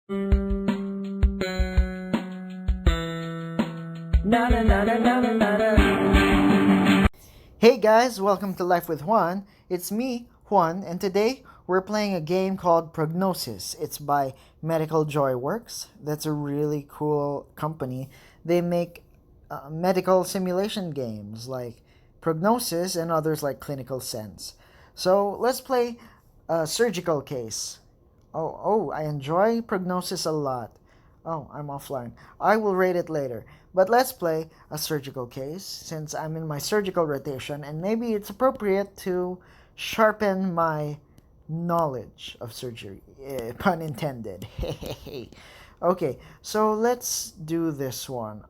Hey guys, welcome to Life with Juan. It's me, Juan, and today we're playing a game called Prognosis. It's by Medical Joyworks. That's a really cool company. They make medical simulation games like Prognosis and others like Clinical Sense. So let's play a surgical case. Oh, I enjoy Prognosis a lot. Oh, I'm offline. I will rate it later. But let's play a surgical case since I'm in my surgical rotation and maybe it's appropriate to sharpen my knowledge of surgery. Pun intended. Okay, so let's do this one.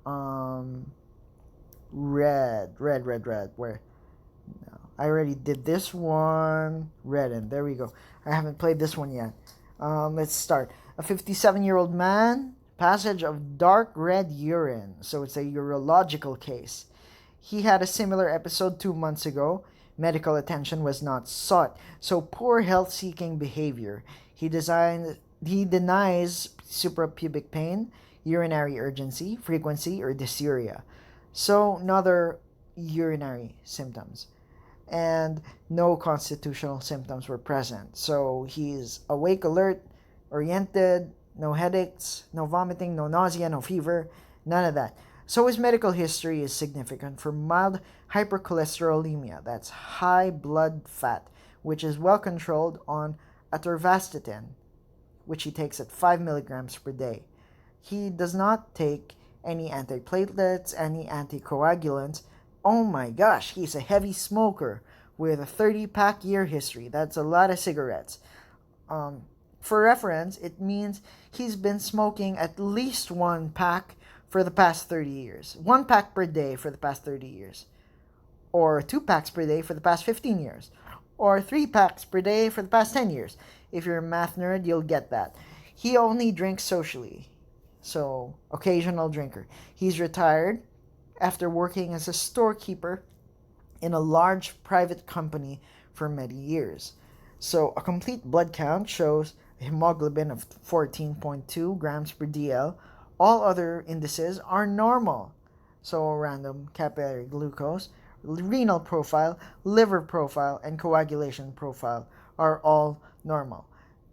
Red. Where? No, I already did this one. Reddened. There we go. I haven't played this one yet. Let's start. A 57-year-old man, passage of dark red urine. So it's a urological case. He had a similar episode 2 months ago. Medical attention was not sought. So poor health-seeking behavior. He denies suprapubic pain, urinary urgency, frequency, or dysuria. So no other urinary symptoms. And no constitutional symptoms were present. So he's awake, alert, oriented, no headaches, no vomiting, no nausea, no fever, none of that. So his medical history is significant for mild hypercholesterolemia, that's high blood fat, which is well controlled on atorvastatin, which he takes at 5 milligrams per day. He does not take any antiplatelets, any anticoagulants. Oh my gosh, he's a heavy smoker with a 30-pack year history. That's a lot of cigarettes. For reference, it means he's been smoking at least 1 pack for the past 30 years. 1 pack per day for the past 30 years. Or 2 packs per day for the past 15 years. Or 3 packs per day for the past 10 years. If you're a math nerd, you'll get that. He only drinks socially. So, occasional drinker. He's retired after working as a storekeeper in a large private company for many years. So, a complete blood count shows a hemoglobin of 14.2 grams per DL. All other indices are normal. So, random capillary glucose, renal profile, liver profile, and coagulation profile are all normal.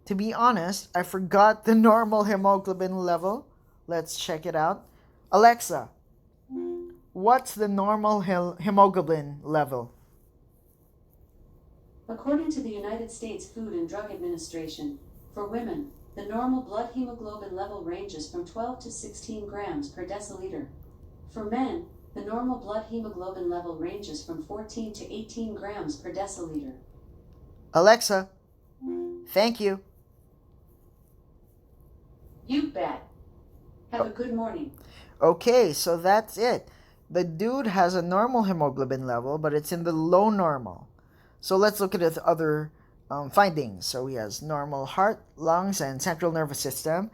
To be honest, I forgot the normal hemoglobin level. Let's check it out. Alexa, what's the normal hemoglobin level? According to the United States Food and Drug Administration, for women, the normal blood hemoglobin level ranges from 12 to 16 grams per deciliter. For men, the normal blood hemoglobin level ranges from 14 to 18 grams per deciliter. Alexa, thank you. You bet. Have a good morning. Okay, so that's it. The dude has a normal hemoglobin level, but it's in the low normal. So let's look at his other findings. So he has normal heart, lungs, and central nervous system.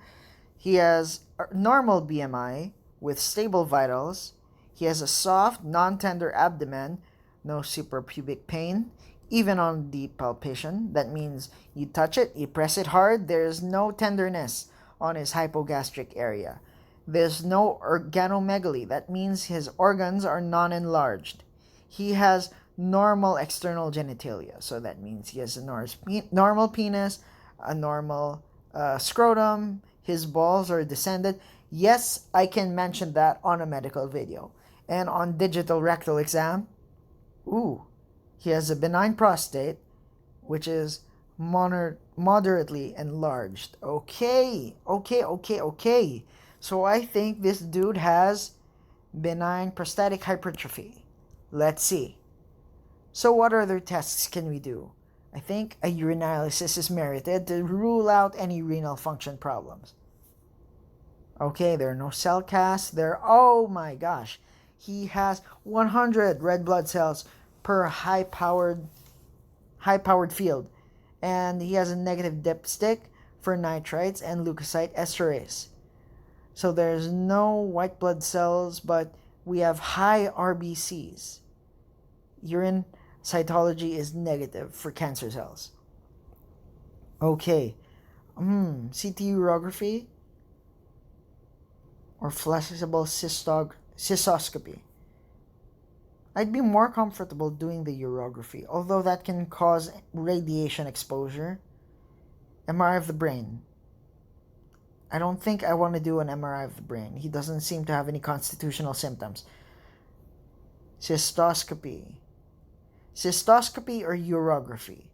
He has a normal BMI with stable vitals. He has a soft, non-tender abdomen, no suprapubic pain, even on deep palpation. That means you touch it, you press it hard, there's no tenderness on his hypogastric area. There's no organomegaly. That means his organs are non-enlarged. He has normal external genitalia. So that means he has a normal penis, a normal scrotum. His balls are descended. Yes, I can mention that on a medical video. And on digital rectal exam, he has a benign prostate, which is moderately enlarged. Okay. So I think this dude has benign prostatic hypertrophy. Let's see. So what other tests can we do? I think a urinalysis is merited to rule out any renal function problems. Okay, there are no cell casts. Oh my gosh. He has 100 red blood cells per high-powered field. And he has a negative dipstick for nitrites and leukocyte esterase. So there's no white blood cells, but we have high RBCs. Urine cytology is negative for cancer cells. Okay. CT urography. or flexible cystoscopy? I'd be more comfortable doing the urography, although that can cause radiation exposure. MRI of the brain. I don't think I want to do an MRI of the brain. He doesn't seem to have any constitutional symptoms. Cystoscopy. Cystoscopy or urography?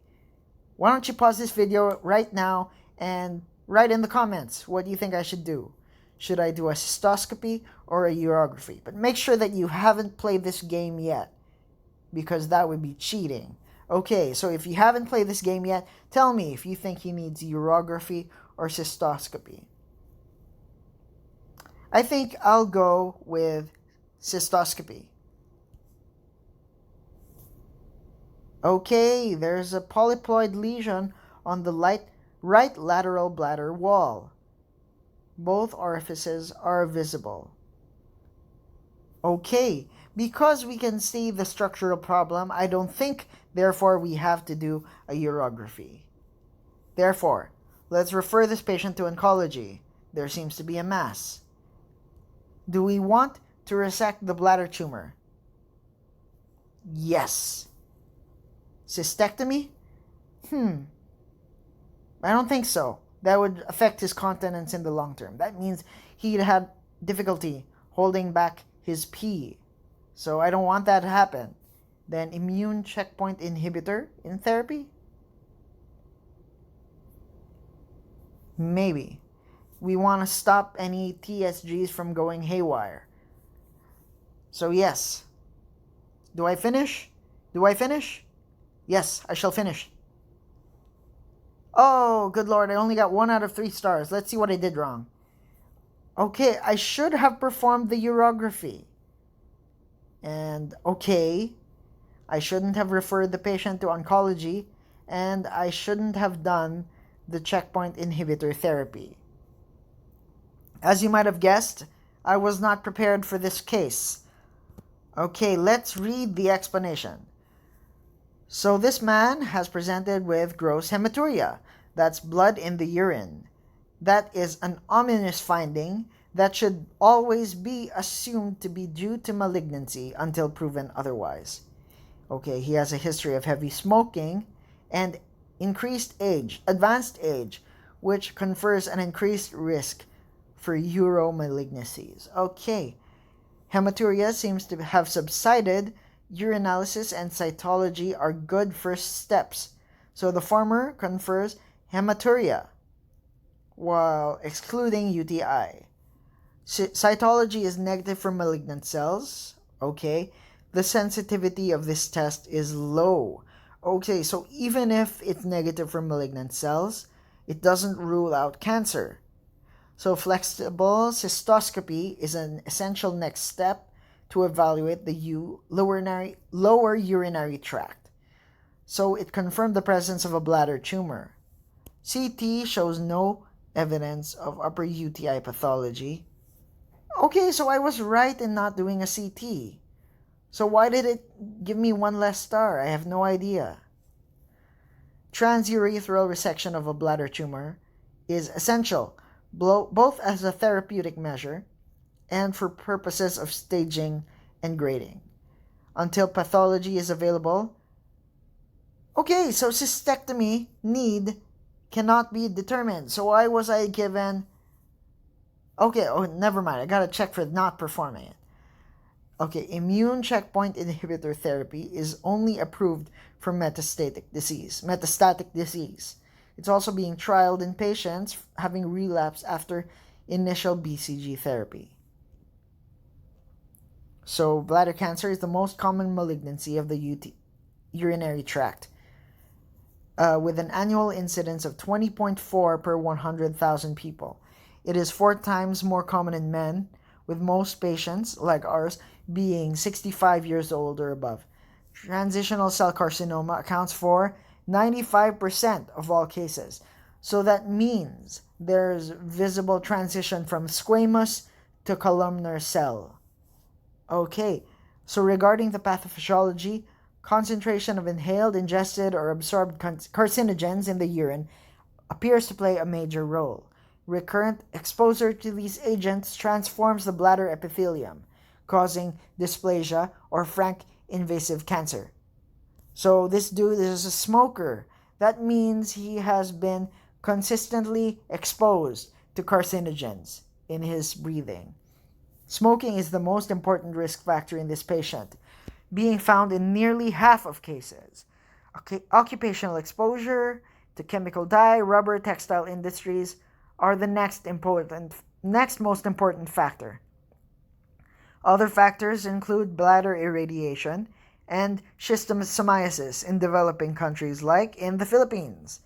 Why don't you pause this video right now and write in the comments what you think I should do. Should I do a cystoscopy or a urography? But make sure that you haven't played this game yet, because that would be cheating. Okay, so if you haven't played this game yet, tell me if you think he needs urography or cystoscopy. I think I'll go with cystoscopy. Okay, there's a polyploid lesion on the right lateral bladder wall. Both orifices are visible. Okay, because we can see the structural problem, I don't think, therefore, we have to do a urography. Therefore, let's refer this patient to oncology. There seems to be a mass. Do we want to resect the bladder tumor? Yes. Cystectomy? I don't think so. That would affect his continence in the long term. That means he'd had difficulty holding back his pee. So I don't want that to happen. Then immune checkpoint inhibitor in therapy? Maybe. We want to stop any TSGs from going haywire. So yes. Do I finish? Yes, I shall finish. Oh, good Lord, I only got 1 out of 3 stars. Let's see what I did wrong. Okay, I should have performed the urography. And okay, I shouldn't have referred the patient to oncology, and I shouldn't have done the checkpoint inhibitor therapy. As you might have guessed, I was not prepared for this case. Okay, let's read the explanation. So this man has presented with gross hematuria. That's blood in the urine. That is an ominous finding that should always be assumed to be due to malignancy until proven otherwise. Okay, he has a history of heavy smoking and advanced age, which confers an increased risk for uromalignancies. Okay, hematuria seems to have subsided. Urinalysis and cytology are good first steps. So the former confers hematuria while excluding UTI. Cytology is negative for malignant cells. Okay. The sensitivity of this test is low. Okay, so even if it's negative for malignant cells, it doesn't rule out cancer. So flexible cystoscopy is an essential next step to evaluate the lower urinary tract. So it confirmed the presence of a bladder tumor. CT shows no evidence of upper UTI pathology. Okay, so I was right in not doing a CT. So why did it give me 1 less star? I have no idea. Transurethral resection of a bladder tumor is essential, both as a therapeutic measure and for purposes of staging and grading. Until pathology is available. Okay, so cystectomy need cannot be determined. So why was I given... Okay, never mind. I gotta check for not performing it. Okay, immune checkpoint inhibitor therapy is only approved for metastatic disease. It's also being trialed in patients having relapse after initial BCG therapy. So bladder cancer is the most common malignancy of the urinary tract, with an annual incidence of 20.4 per 100,000 people. It is 4 times more common in men, with most patients, like ours, being 65 years old or above. Transitional cell carcinoma accounts for 95% of all cases. So that means there's visible transition from squamous to columnar cell. Okay, so regarding the pathophysiology, concentration of inhaled, ingested, or absorbed carcinogens in the urine appears to play a major role. Recurrent exposure to these agents transforms the bladder epithelium, causing dysplasia or frank invasive cancer. So this dude is a smoker. That means he has been consistently exposed to carcinogens in his breathing. Smoking is the most important risk factor in this patient, being found in nearly half of cases. Occupational exposure to chemical dye, rubber, textile industries are the next most important factor. Other factors include bladder irradiation and schistosomiasis in developing countries like in the Philippines.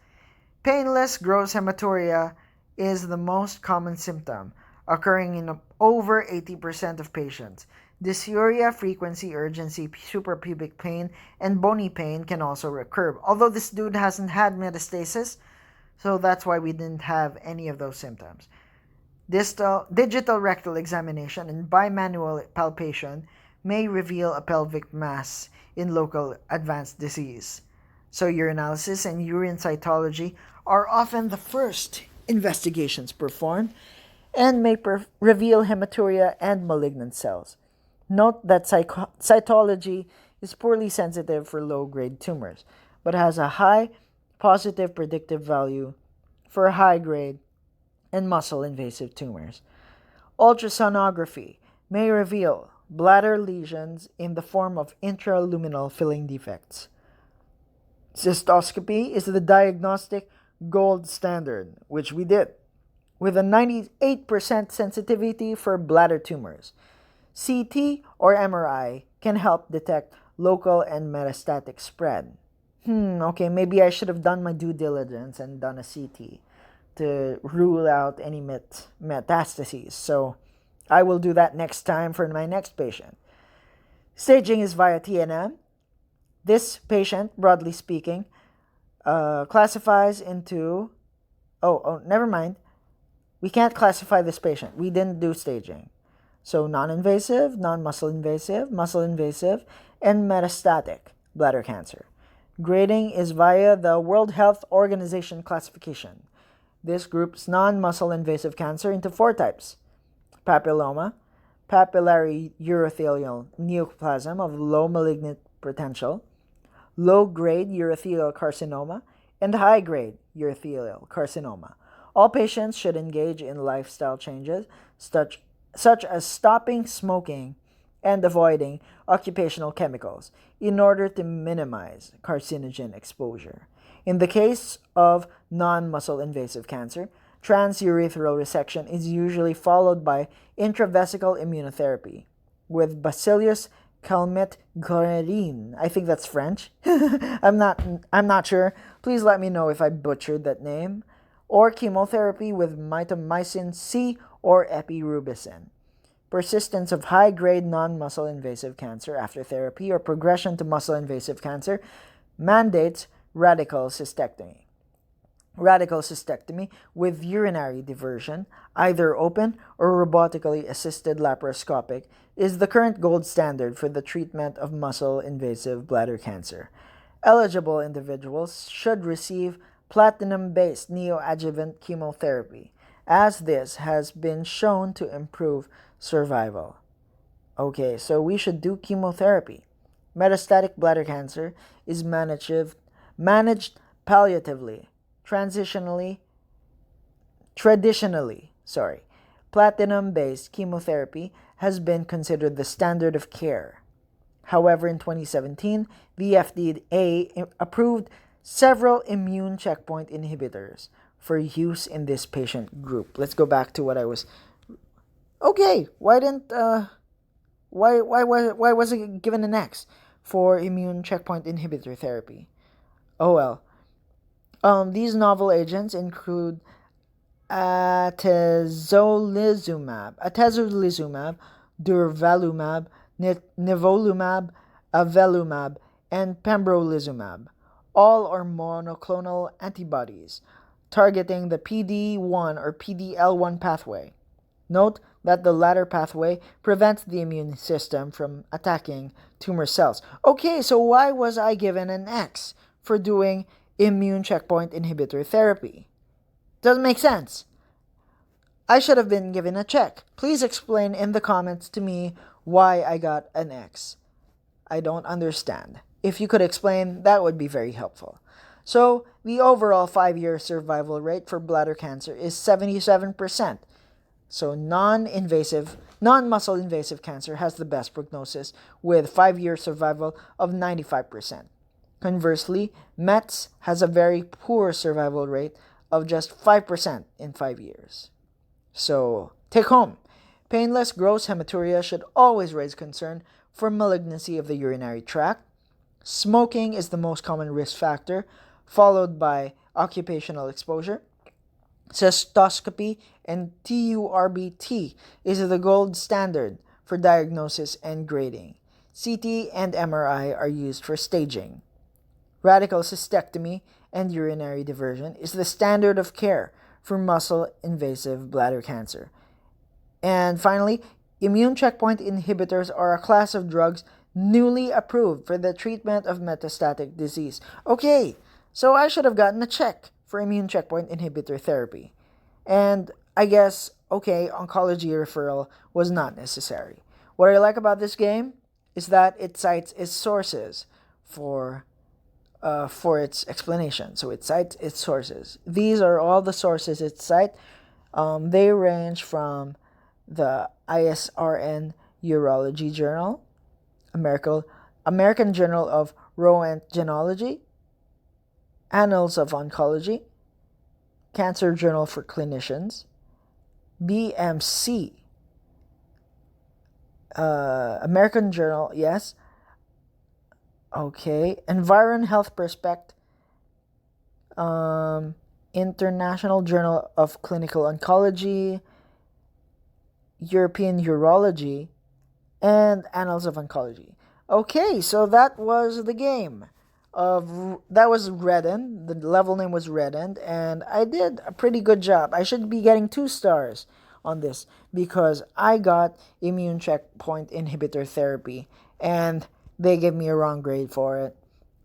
Painless gross hematuria is the most common symptom, occurring in over 80% of patients. Dysuria, frequency, urgency, suprapubic pain, and bony pain can also recur. Although this dude hasn't had metastasis, so that's why we didn't have any of those symptoms. Digital rectal examination and bimanual palpation may reveal a pelvic mass in local advanced disease. So urinalysis and urine cytology are often the first investigations performed and may reveal hematuria and malignant cells. Note that cytology is poorly sensitive for low-grade tumors, but has a high positive predictive value for high-grade and muscle-invasive tumors. Ultrasonography may reveal bladder lesions in the form of intraluminal filling defects. Cystoscopy is the diagnostic gold standard, which we did, with a 98% sensitivity for bladder tumors. CT or MRI can help detect local and metastatic spread. Okay, maybe I should have done my due diligence and done a CT to rule out any metastases. So I will do that next time for my next patient. Staging is via TNM. This patient, broadly speaking, classifies into... never mind. We can't classify this patient. We didn't do staging. So non-invasive, non-muscle invasive, muscle invasive, and metastatic bladder cancer. Grading is via the World Health Organization classification. This groups non-muscle invasive cancer into 4 types: papilloma, papillary urothelial neoplasm of low malignant potential, low-grade urothelial carcinoma, and high-grade urothelial carcinoma. All patients should engage in lifestyle changes such as stopping smoking and avoiding occupational chemicals in order to minimize carcinogen exposure. In the case of non-muscle invasive cancer, transurethral resection is usually followed by intravesical immunotherapy with Bacillus calmette-guerin. I think that's French. I'm not sure. Please let me know if I butchered that name. Or chemotherapy with mitomycin C or epirubicin. Persistence of high-grade non-muscle invasive cancer after therapy or progression to muscle-invasive cancer mandates radical cystectomy. Radical cystectomy with urinary diversion, either open or robotically assisted laparoscopic, is the current gold standard for the treatment of muscle-invasive bladder cancer. Eligible individuals should receive platinum-based neoadjuvant chemotherapy, as this has been shown to improve survival. Okay, so we should do chemotherapy. Metastatic bladder cancer is managed palliatively, traditionally. Platinum-based chemotherapy has been considered the standard of care. However, in 2017, the FDA approved several immune checkpoint inhibitors for use in this patient group. Let's go back to what I was... Okay, why was it given an X for immune checkpoint inhibitor therapy? Oh well. These novel agents include atezolizumab, durvalumab, nivolumab, avelumab, and pembrolizumab. All are monoclonal antibodies targeting the PD-1 or PD-L1 pathway. Note that the latter pathway prevents the immune system from attacking tumor cells. Okay, so why was I given an X for doing immune checkpoint inhibitor therapy? Doesn't make sense. I should have been given a check. Please explain in the comments to me why I got an X. I don't understand. If you could explain, that would be very helpful. So, the overall 5-year survival rate for bladder cancer is 77%. So, non-muscle invasive cancer has the best prognosis with 5-year survival of 95%. Conversely, METS has a very poor survival rate of just 5% in 5 years. So, take home. Painless gross hematuria should always raise concern for malignancy of the urinary tract. Smoking is the most common risk factor, followed by occupational exposure. Cystoscopy and TURBT is the gold standard for diagnosis and grading. CT and MRI are used for staging. Radical cystectomy and urinary diversion is the standard of care for muscle-invasive bladder cancer. And finally, immune checkpoint inhibitors are a class of drugs newly approved for the treatment of metastatic disease. Okay, so I should have gotten a check for immune checkpoint inhibitor therapy. And I guess, oncology referral was not necessary. What I like about this game is that it cites its sources for its explanation. So it cites its sources. These are all the sources it cites. They range from the ISRN Urology Journal, American Journal of Roentgenology, Annals of Oncology, Cancer Journal for Clinicians, BMC, American Journal, yes. Okay, Environ Health Perspect, International Journal of Clinical Oncology, European Urology, and Annals of Oncology. Okay, so that was the game. That was Reddened. The level name was Reddened, and I did a pretty good job. I should be getting 2 stars on this because I got immune checkpoint inhibitor therapy, and they gave me a wrong grade for it.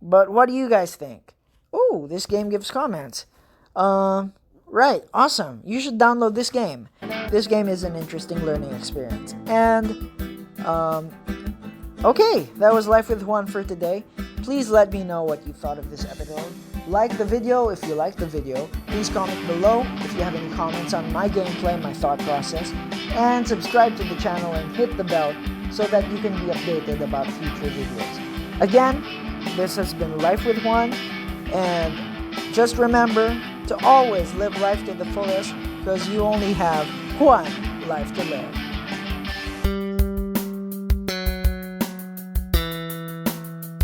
But what do you guys think? Ooh, this game gives comments. Right, awesome. You should download this game. This game is an interesting learning experience. And, okay, that was Life with Juan for today. Please let me know what you thought of this episode. Like the video if you liked the video. Please comment below if you have any comments on my gameplay, my thought process. And subscribe to the channel and hit the bell so that you can be updated about future videos. Again, this has been Life with Juan. And just remember to always live life to the fullest because you only have one life to live.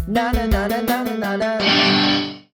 Na na na na na na na.